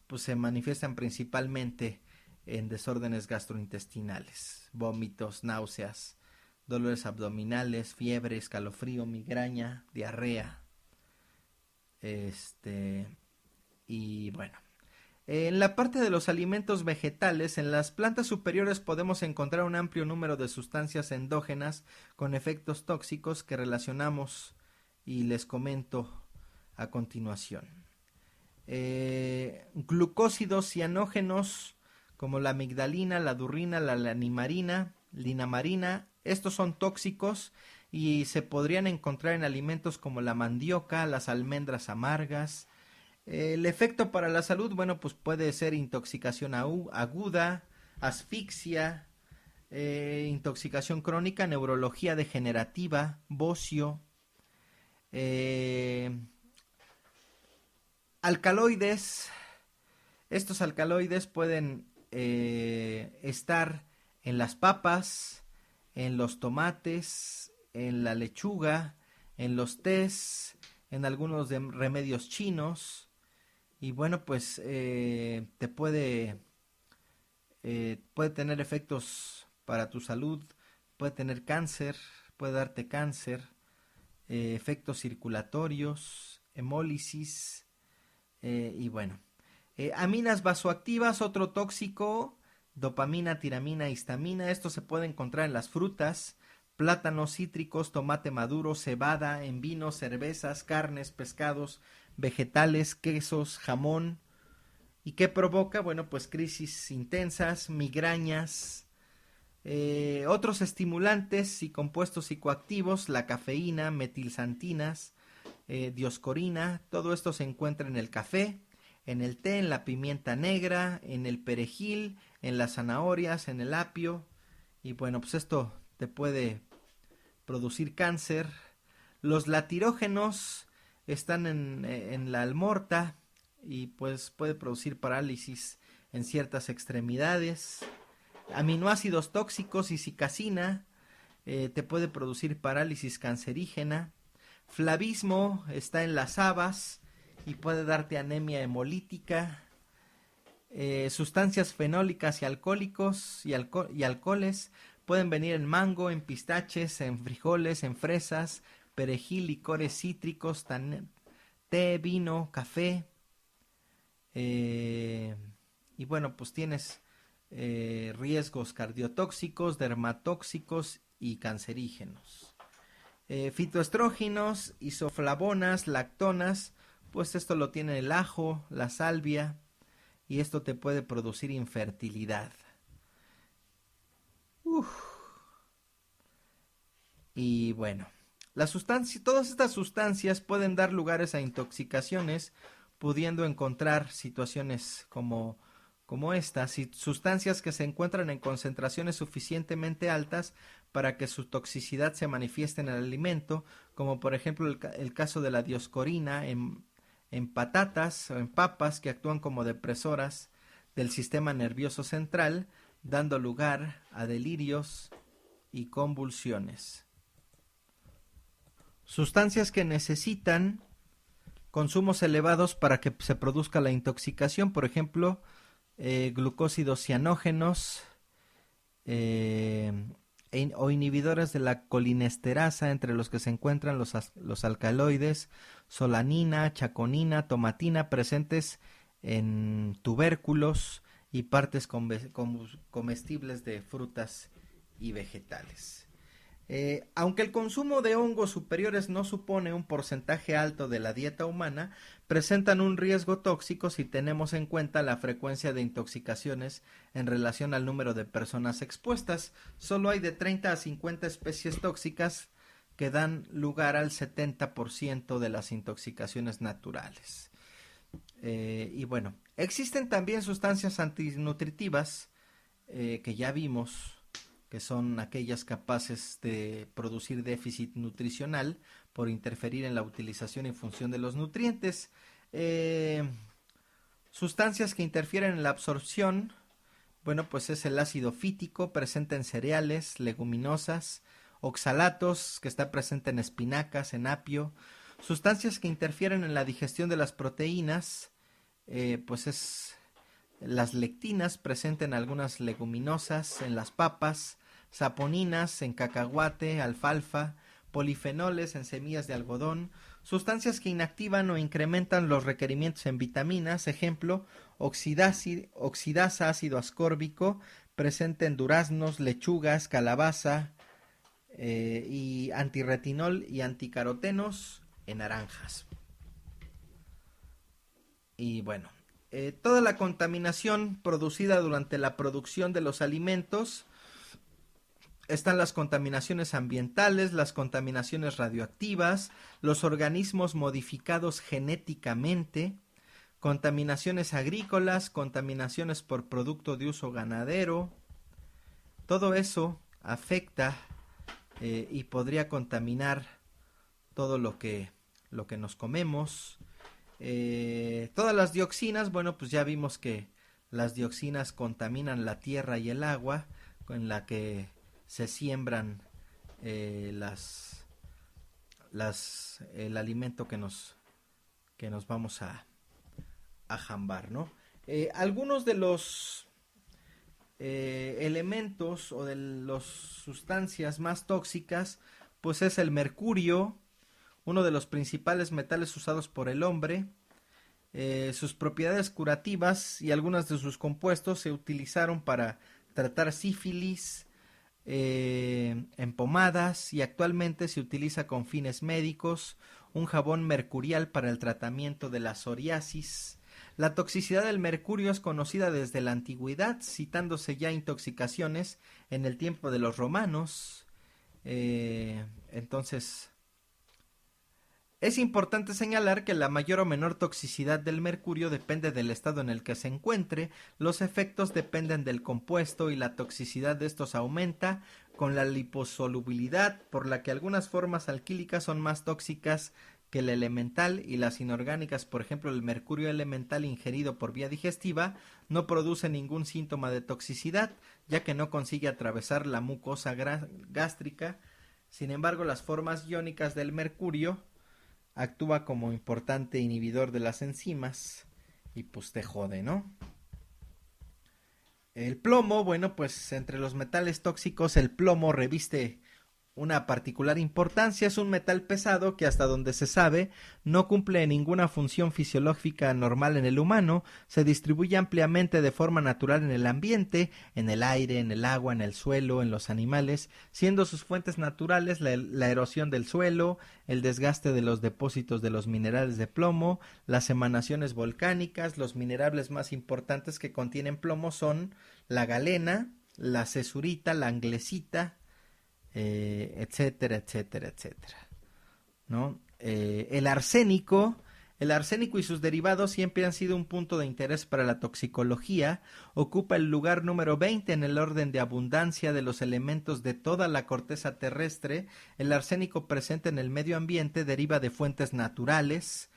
pues se manifiestan principalmente en desórdenes gastrointestinales, vómitos, náuseas, dolores abdominales, fiebre, escalofrío, migraña, diarrea. Y bueno, en la parte de los alimentos vegetales, en las plantas superiores podemos encontrar un amplio número de sustancias endógenas con efectos tóxicos que relacionamos y les comento a continuación. Glucósidos cianógenos como la amigdalina, la durrina, la linamarina, estos son tóxicos y se podrían encontrar en alimentos como la mandioca, las almendras amargas. El efecto para la salud, bueno, pues puede ser intoxicación aguda, asfixia, intoxicación crónica, neurología degenerativa, bocio, alcaloides. Estos alcaloides pueden estar en las papas, en los tomates, en la lechuga, en los tés, en algunos remedios chinos. Y bueno, pues te puede tener efectos para tu salud, puede tener cáncer, puede darte cáncer, efectos circulatorios, hemólisis, y bueno. Aminas vasoactivas, otro tóxico, dopamina, tiramina, histamina. Esto se puede encontrar en las frutas, plátanos, cítricos, tomate maduro, cebada, en vinos, cervezas, carnes, pescados, vegetales, quesos, jamón. ¿Y qué provoca? Bueno, pues crisis intensas, migrañas. Otros estimulantes y compuestos psicoactivos, la cafeína, metilsantinas, dioscorina, todo esto se encuentra en el café, en el té, en la pimienta negra, en el perejil, en las zanahorias, en el apio. Y bueno, pues esto te puede producir cáncer. Los latirógenos están en la almorta y pues puede producir parálisis en ciertas extremidades. Aminoácidos tóxicos y cicacina te puede producir parálisis cancerígena. Flavismo está en las habas y puede darte anemia hemolítica. Sustancias fenólicas y alcohólicos y alcoholes pueden venir en mango, en pistaches, en frijoles, en fresas, perejil, licores cítricos, té, vino, café. Y bueno, pues tienes riesgos cardiotóxicos, dermatóxicos y cancerígenos. Fitoestrógenos, isoflavonas, lactonas, pues esto lo tiene el ajo, la salvia, y esto te puede producir infertilidad. Y bueno, todas estas sustancias pueden dar lugares a intoxicaciones, pudiendo encontrar situaciones como estas, sustancias que se encuentran en concentraciones suficientemente altas para que su toxicidad se manifieste en el alimento, como por ejemplo el caso de la dioscorina en patatas o en papas, que actúan como depresoras del sistema nervioso central, dando lugar a delirios y convulsiones. Sustancias que necesitan consumos elevados para que se produzca la intoxicación, por ejemplo, glucósidos cianógenos o inhibidores de la colinesterasa, entre los que se encuentran los alcaloides, solanina, chaconina, tomatina, presentes en tubérculos y partes comestibles de frutas y vegetales. Aunque el consumo de hongos superiores no supone un porcentaje alto de la dieta humana, presentan un riesgo tóxico si tenemos en cuenta la frecuencia de intoxicaciones en relación al número de personas expuestas. Solo hay de 30 a 50 especies tóxicas que dan lugar al 70% de las intoxicaciones naturales. Y bueno, existen también sustancias antinutritivas que ya vimos, que son aquellas capaces de producir déficit nutricional por interferir en la utilización y función de los nutrientes. Sustancias que interfieren en la absorción, bueno, pues es el ácido fítico, presente en cereales, leguminosas, oxalatos, que está presente en espinacas, en apio. Sustancias que interfieren en la digestión de las proteínas, pues es las lectinas, presentes en algunas leguminosas, en las papas, saponinas, en cacahuate, alfalfa, polifenoles en semillas de algodón, sustancias que inactivan o incrementan los requerimientos en vitaminas, ejemplo, oxidasa ácido ascórbico, presente en duraznos, lechugas, calabaza, y antirretinol y anticarotenos en naranjas. Y bueno, toda la contaminación producida durante la producción de los alimentos, están las contaminaciones ambientales, las contaminaciones radioactivas, los organismos modificados genéticamente, contaminaciones agrícolas, contaminaciones por producto de uso ganadero. Todo eso afecta y podría contaminar todo lo que nos comemos. Todas las dioxinas, bueno, pues ya vimos que las dioxinas contaminan la tierra y el agua en la que se siembran el alimento que nos vamos a jambar, ¿no? Algunos de los elementos o de las sustancias más tóxicas, pues es el mercurio, uno de los principales metales usados por el hombre. Sus propiedades curativas y algunos de sus compuestos se utilizaron para tratar sífilis, en pomadas, y actualmente se utiliza con fines médicos. Un jabón mercurial para el tratamiento de la psoriasis. La toxicidad del mercurio es conocida desde la antigüedad, citándose ya intoxicaciones en el tiempo de los romanos. Entonces, es importante señalar que la mayor o menor toxicidad del mercurio depende del estado en el que se encuentre. Los efectos dependen del compuesto y la toxicidad de estos aumenta con la liposolubilidad, por la que algunas formas alquílicas son más tóxicas que el elemental, y las inorgánicas, por ejemplo el mercurio elemental ingerido por vía digestiva, no produce ningún síntoma de toxicidad, ya que no consigue atravesar la mucosa gástrica. Sin embargo, las formas iónicas del mercurio actúa como importante inhibidor de las enzimas y pues te jode, ¿no? El plomo, bueno, pues entre los metales tóxicos el plomo reviste una particular importancia. Es un metal pesado que, hasta donde se sabe, no cumple ninguna función fisiológica normal en el humano. Se distribuye ampliamente de forma natural en el ambiente, en el aire, en el agua, en el suelo, en los animales, siendo sus fuentes naturales la erosión del suelo, el desgaste de los depósitos de los minerales de plomo, las emanaciones volcánicas. Los minerales más importantes que contienen plomo son la galena, la cesurita, la anglesita, etcétera, etcétera, etcétera, ¿no? El arsénico y sus derivados siempre han sido un punto de interés para la toxicología. Ocupa el lugar número 20 en el orden de abundancia de los elementos de toda la corteza terrestre. El arsénico presente en el medio ambiente deriva de fuentes naturales,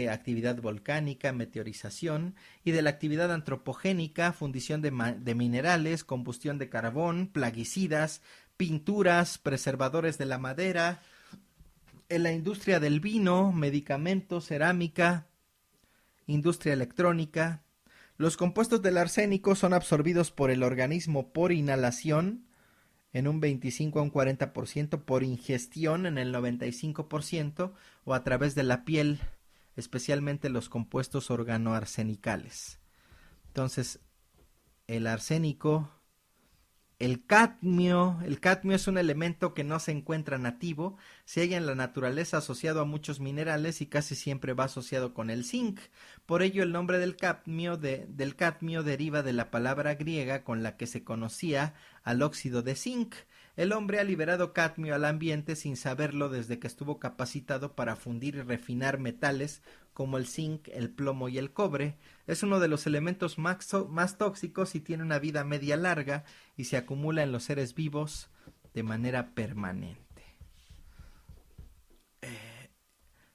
actividad volcánica, meteorización, y de la actividad antropogénica, fundición de minerales, combustión de carbón, plaguicidas, pinturas, preservadores de la madera, en la industria del vino, medicamentos, cerámica, industria electrónica. Los compuestos del arsénico son absorbidos por el organismo por inhalación en un 25 a un 40%, por ingestión en el 95%, o a través de la piel, especialmente los compuestos organoarsenicales. Entonces, el arsénico, el cadmio es un elemento que no se encuentra nativo, se halla en la naturaleza asociado a muchos minerales y casi siempre va asociado con el zinc. Por ello, el nombre del cadmio deriva de la palabra griega con la que se conocía al óxido de zinc. el hombre ha liberado cadmio al ambiente sin saberlo desde que estuvo capacitado para fundir y refinar metales como el zinc, el plomo y el cobre. Es uno de los elementos más tóxicos y tiene una vida media larga y se acumula en los seres vivos de manera permanente.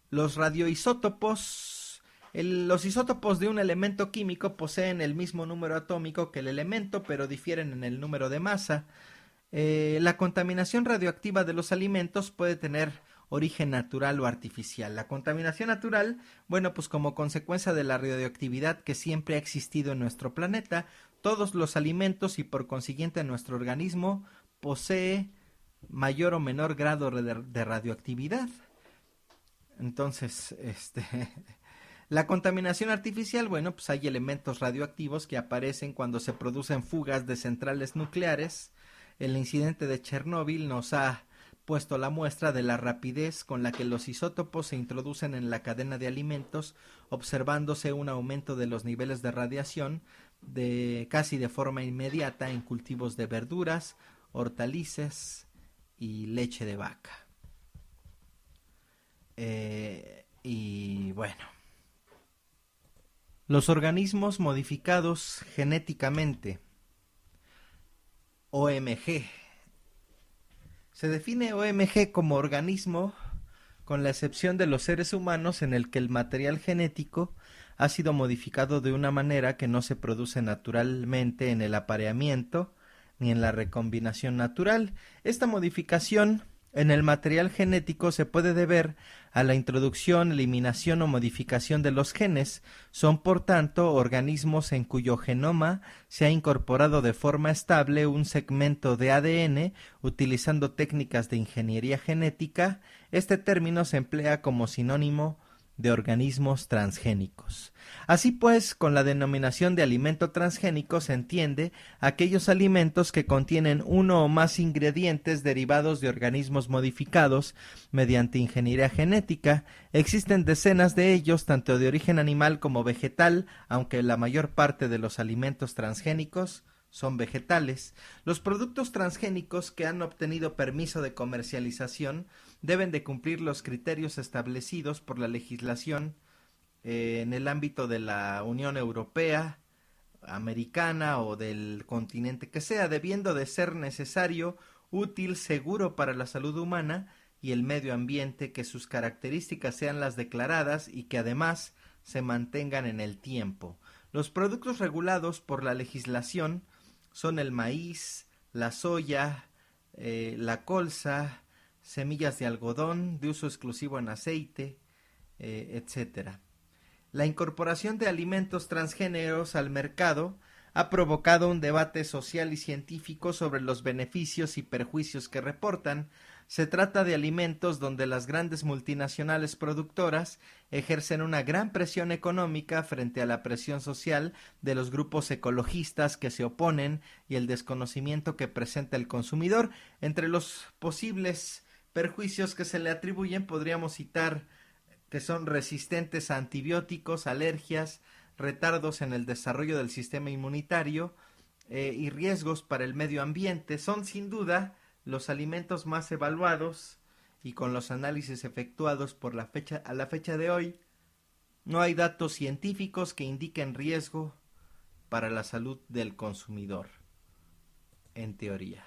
Los radioisótopos. Los isótopos de un elemento químico poseen el mismo número atómico que el elemento, pero difieren en el número de masa. La contaminación radioactiva de los alimentos puede tener origen natural o artificial. La contaminación natural, bueno, pues como consecuencia de la radioactividad que siempre ha existido en nuestro planeta, todos los alimentos y por consiguiente nuestro organismo posee mayor o menor grado de radioactividad. Entonces, la contaminación artificial, bueno, pues hay elementos radioactivos que aparecen cuando se producen fugas de centrales nucleares. El incidente de Chernóbil nos ha puesto la muestra de la rapidez con la que los isótopos se introducen en la cadena de alimentos, observándose un aumento de los niveles de radiación casi de forma inmediata en cultivos de verduras, hortalizas y leche de vaca. Y bueno, los organismos modificados genéticamente, OMG. Se define OMG como organismo, con la excepción de los seres humanos, en el que el material genético ha sido modificado de una manera que no se produce naturalmente en el apareamiento ni en la recombinación natural. Esta modificación en el material genético se puede deber a la introducción, eliminación o modificación de los genes. Son, por tanto, organismos en cuyo genoma se ha incorporado de forma estable un segmento de ADN utilizando técnicas de ingeniería genética. Este término se emplea como sinónimo de organismos transgénicos. Así pues, con la denominación de alimento transgénico se entiende aquellos alimentos que contienen uno o más ingredientes derivados de organismos modificados mediante ingeniería genética. Existen decenas de ellos, tanto de origen animal como vegetal, aunque la mayor parte de los alimentos transgénicos son vegetales. Los productos transgénicos que han obtenido permiso de comercialización deben de cumplir los criterios establecidos por la legislación en el ámbito de la Unión Europea, americana o del continente que sea, debiendo de ser necesario, útil, seguro para la salud humana y el medio ambiente, que sus características sean las declaradas y que además se mantengan en el tiempo. Los productos regulados por la legislación son el maíz, la soya, la colza, semillas de algodón de uso exclusivo en aceite, etc. La incorporación de alimentos transgénicos al mercado ha provocado un debate social y científico sobre los beneficios y perjuicios que reportan. Se trata de alimentos donde las grandes multinacionales productoras ejercen una gran presión económica frente a la presión social de los grupos ecologistas que se oponen y el desconocimiento que presenta el consumidor. Entre los posibles perjuicios que se le atribuyen podríamos citar que son resistentes a antibióticos, alergias, retardos en el desarrollo del sistema inmunitario y riesgos para el medio ambiente. Son sin duda los alimentos más evaluados y con los análisis efectuados a la fecha de hoy, no hay datos científicos que indiquen riesgo para la salud del consumidor, en teoría.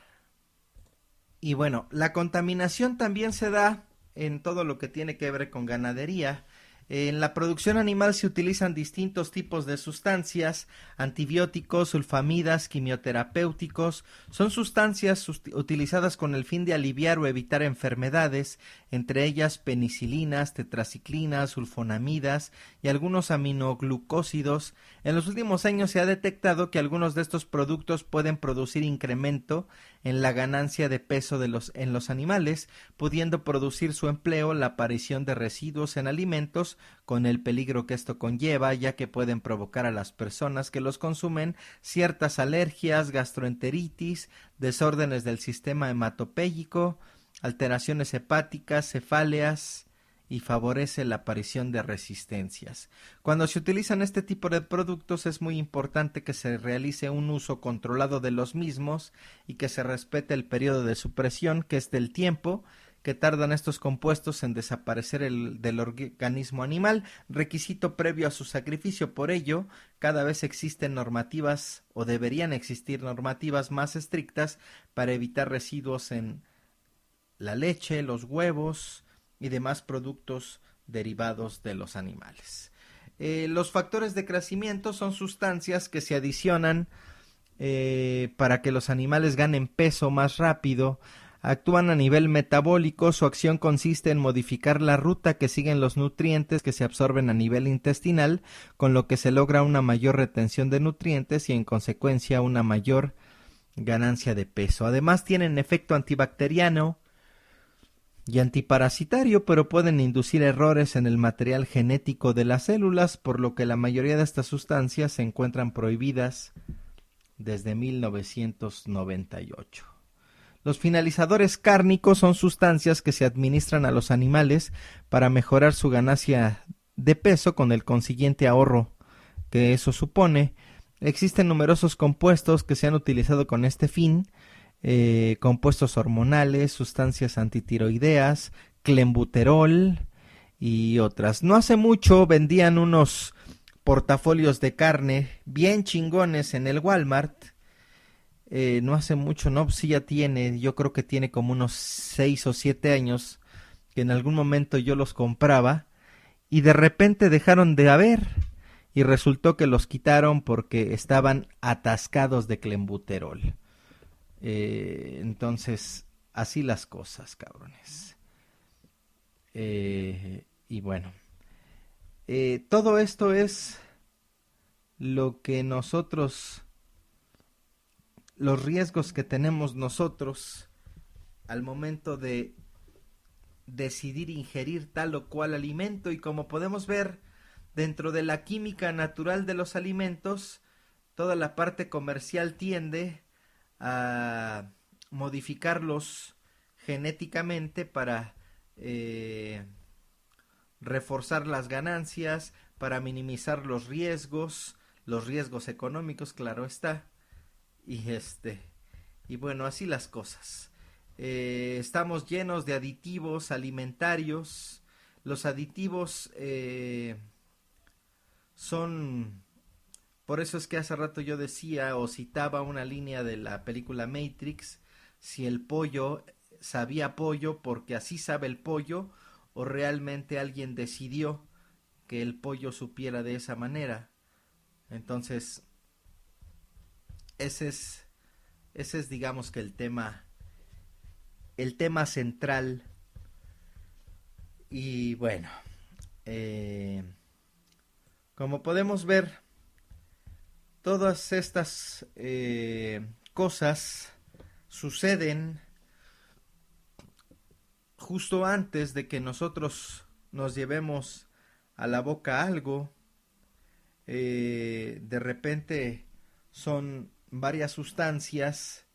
Y bueno, la contaminación también se da en todo lo que tiene que ver con ganadería. En la producción animal se utilizan distintos tipos de sustancias, antibióticos, sulfamidas, quimioterapéuticos. Son sustancias utilizadas con el fin de aliviar o evitar enfermedades, entre ellas penicilinas, tetraciclinas, sulfonamidas y algunos aminoglucósidos. En los últimos años se ha detectado que algunos de estos productos pueden producir incremento en la ganancia de peso en los animales, pudiendo producir su empleo la aparición de residuos en alimentos, con el peligro que esto conlleva, ya que pueden provocar a las personas que los consumen ciertas alergias, gastroenteritis, desórdenes del sistema hematopéyico, alteraciones hepáticas, cefaleas y favorece la aparición de resistencias. Cuando se utilizan este tipo de productos es muy importante que se realice un uso controlado de los mismos y que se respete el periodo de supresión, que es del tiempo que tardan estos compuestos en desaparecer del organismo animal, requisito previo a su sacrificio. Por ello, cada vez existen normativas o deberían existir normativas más estrictas para evitar residuos en la leche, los huevos y demás productos derivados de los animales. Los factores de crecimiento son sustancias que se adicionan para que los animales ganen peso más rápido. Actúan a nivel metabólico, su acción consiste en modificar la ruta que siguen los nutrientes que se absorben a nivel intestinal, con lo que se logra una mayor retención de nutrientes y en consecuencia una mayor ganancia de peso. Además tienen efecto antibacteriano y antiparasitario, pero pueden inducir errores en el material genético de las células, por lo que la mayoría de estas sustancias se encuentran prohibidas desde 1998. Los finalizadores cárnicos son sustancias que se administran a los animales para mejorar su ganancia de peso con el consiguiente ahorro que eso supone. Existen numerosos compuestos que se han utilizado con este fin, compuestos hormonales, sustancias antitiroideas, clenbuterol y otras. No hace mucho vendían unos portafolios de carne bien chingones en el Walmart. No hace mucho, no, sí ya tiene, yo creo que tiene como unos 6 o 7 años que en algún momento yo los compraba y de repente dejaron de haber y resultó que los quitaron porque estaban atascados de clenbuterol. Entonces, así las cosas, cabrones. Y bueno, todo esto es lo que nosotros, los riesgos que tenemos nosotros al momento de decidir ingerir tal o cual alimento, y como podemos ver dentro de la química natural de los alimentos, toda la parte comercial tiende a modificarlos genéticamente para reforzar las ganancias, para minimizar los riesgos económicos, claro está. Y bueno, así las cosas. Estamos llenos de aditivos alimentarios. Los aditivos son... Por eso es que hace rato yo decía o citaba una línea de la película Matrix, si el pollo sabía pollo porque así sabe el pollo, o realmente alguien decidió que el pollo supiera de esa manera. Entonces, ese es digamos que el tema central. Y bueno, como podemos ver, todas estas cosas suceden justo antes de que nosotros nos llevemos a la boca algo. De repente son varias sustancias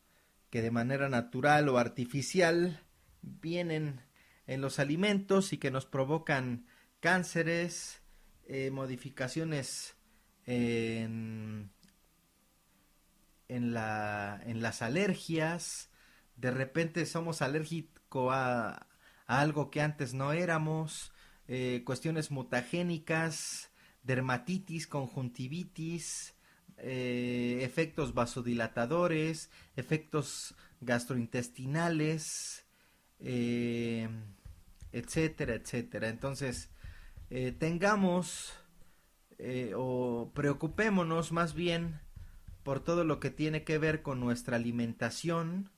que de manera natural o artificial vienen en los alimentos y que nos provocan cánceres, modificaciones en las alergias. De repente somos alérgicos a algo que antes no éramos, cuestiones mutagénicas, dermatitis, conjuntivitis, efectos vasodilatadores, efectos gastrointestinales, etcétera, etcétera. Entonces, tengamos o preocupémonos más bien por todo lo que tiene que ver con nuestra alimentación,